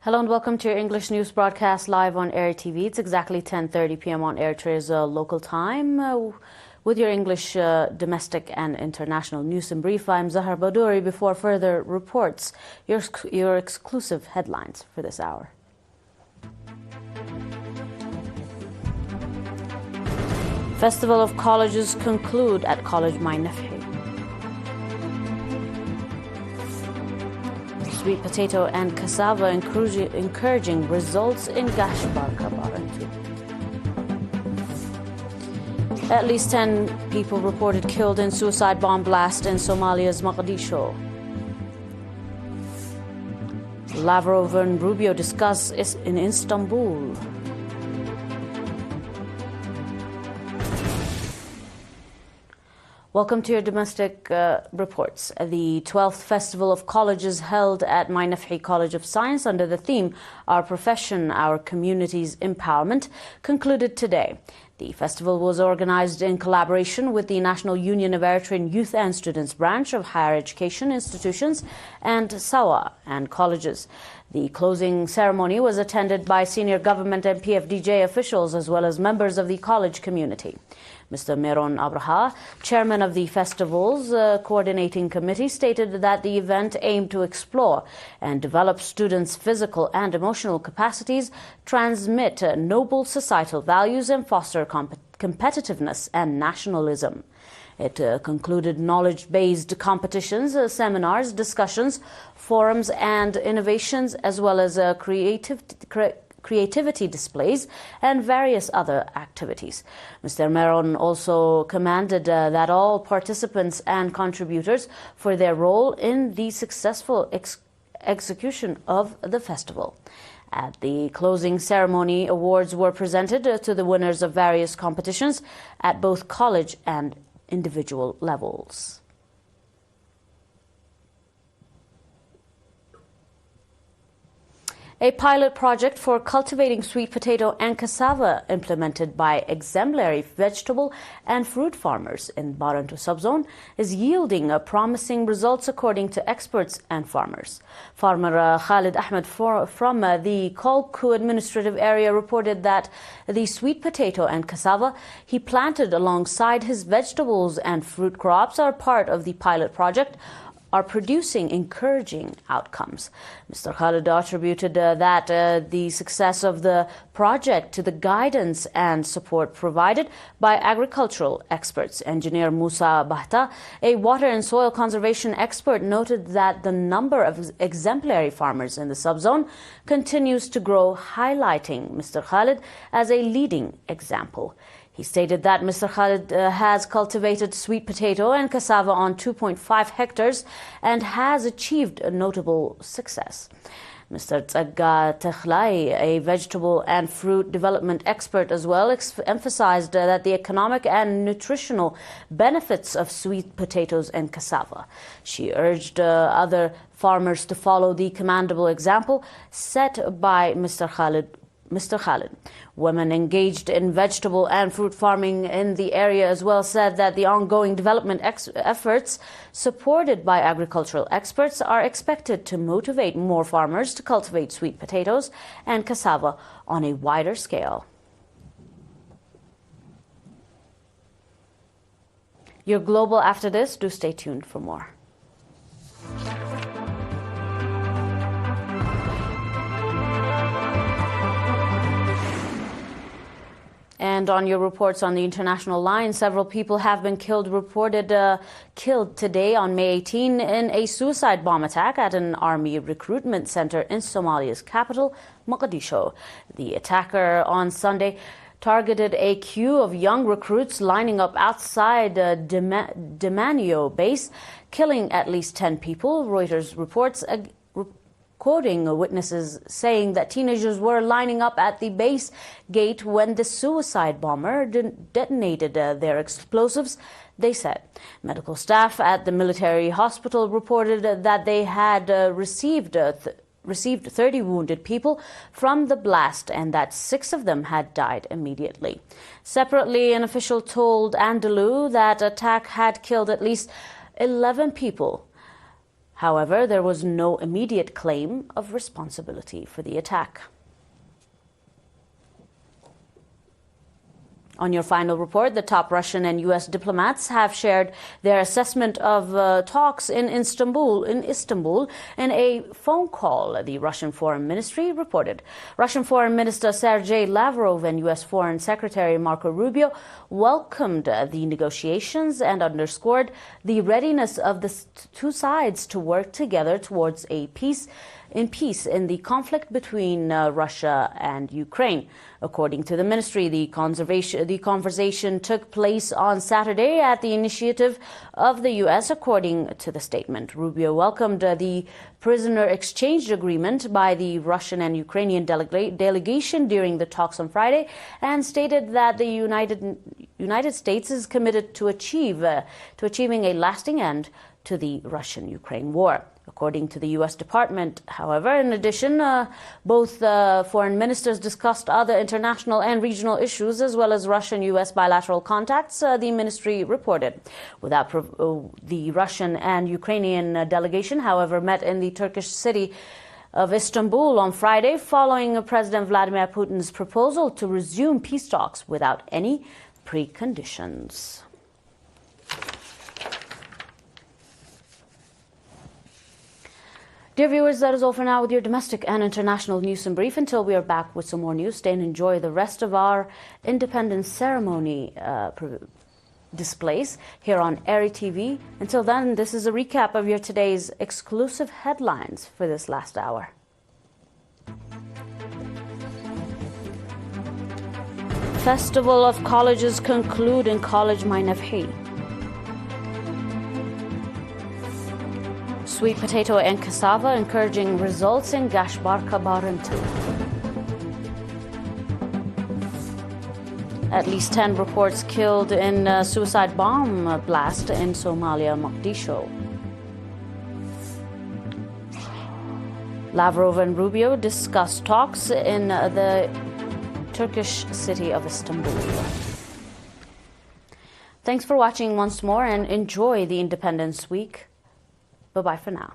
Hello and welcome to your English news broadcast live on ERi-TV. It's exactly 10:30 p.m. on Eritrea's local time. With your English domestic and international news in brief, I'm Zahar Badouri. Before further reports, your exclusive headlines for this hour. Festival of Colleges conclude at College Mainafhi. Sweet potato and cassava encouraging results in Gashbarka Barantu. At least 10 people reported killed in suicide bomb blast in Somalia's Mogadishu. Lavrov and Rubio discuss in Istanbul. Welcome to your domestic reports. The 12th Festival of Colleges held at Mainafhi College of Science under the theme Our Profession, Our Community's Empowerment concluded today. The festival was organized in collaboration with the National Union of Eritrean Youth and Students Branch of Higher Education Institutions and SAWA and colleges. The closing ceremony was attended by senior government and PFDJ officials as well as members of the college community. Mr. Meron Abraha, chairman of the festival's coordinating committee, stated that the event aimed to explore and develop students' physical and emotional capacities, transmit noble societal values, and foster competitiveness and nationalism. It concluded knowledge-based competitions, seminars, discussions, forums, and innovations, as well as creativity displays and various other activities. Mr. Meron also commanded that all participants and contributors for their role in the successful execution of the festival. At the closing ceremony, awards were presented to the winners of various competitions at both college and individual levels. A pilot project for cultivating sweet potato and cassava implemented by exemplary vegetable and fruit farmers in Barantu subzone is yielding promising results according to experts and farmers. Farmer Khalid Ahmed from the Kolku administrative area reported that the sweet potato and cassava he planted alongside his vegetables and fruit crops are part of the pilot project are producing encouraging outcomes. Mr. Khalid attributed the success of the project to the guidance and support provided by agricultural experts. Engineer Musa Bahta, a water and soil conservation expert, noted that the number of exemplary farmers in the subzone continues to grow, highlighting Mr. Khalid as a leading example. He stated that Mr. Khalid has cultivated sweet potato and cassava on 2.5 hectares and has achieved a notable success. Mr. Tsagga Tekhlai, a vegetable and fruit development expert as well, emphasized that the economic and nutritional benefits of sweet potatoes and cassava. She urged other farmers to follow the commendable example set by Mr. Khalid. Women engaged in vegetable and fruit farming in the area as well said that the ongoing development efforts supported by agricultural experts are expected to motivate more farmers to cultivate sweet potatoes and cassava on a wider scale. Your global after this, do stay tuned for more. And on your reports on the international line, several people have been reported killed today on May 18 in a suicide bomb attack at an army recruitment center in Somalia's capital, Mogadishu. The attacker on Sunday targeted a queue of young recruits lining up outside Demanio base, killing at least 10 people. Reuters reports quoting witnesses saying that teenagers were lining up at the base gate when the suicide bomber detonated their explosives, they said. Medical staff at the military hospital reported that they had received 30 wounded people from the blast and that 6 of them had died immediately. Separately, an official told Andalu that attack had killed at least 11 people. However, there was no immediate claim of responsibility for the attack. On your final report, the top Russian and U.S. diplomats have shared their assessment of talks in Istanbul in a phone call, the Russian Foreign Ministry reported. Russian Foreign Minister Sergei Lavrov and U.S. Foreign Secretary Marco Rubio welcomed the negotiations and underscored the readiness of the two sides to work together towards a peace in the conflict between Russia and Ukraine. According to the ministry, the conversation took place on Saturday at the initiative of the U.S., according to the statement. Rubio welcomed the prisoner exchange agreement by the Russian and Ukrainian delegation during the talks on Friday and stated that the United States is committed to achieving a lasting end to the Russian-Ukraine war. According to the U.S. Department, however, in addition, both foreign ministers discussed other international and regional issues as well as Russian-U.S. bilateral contacts, the ministry reported. The Russian and Ukrainian delegation, however, met in the Turkish city of Istanbul on Friday following President Vladimir Putin's proposal to resume peace talks without any preconditions. Dear viewers, that is all for now with your domestic and international news in brief. Until we are back with some more news, stay and enjoy the rest of our independence ceremony displays here on ERi-TV. Until then, this is a recap of your today's exclusive headlines for this last hour. Festival of Colleges conclude in College Mainafhi. Sweet potato and cassava encouraging results in Gashbarka Barantu. At least 10 reports killed in a suicide bomb blast in Somalia, Mogadishu. Lavrov and Rubio discussed talks in the Turkish city of Istanbul. Thanks for watching once more and enjoy the Independence Week. Bye-bye for now.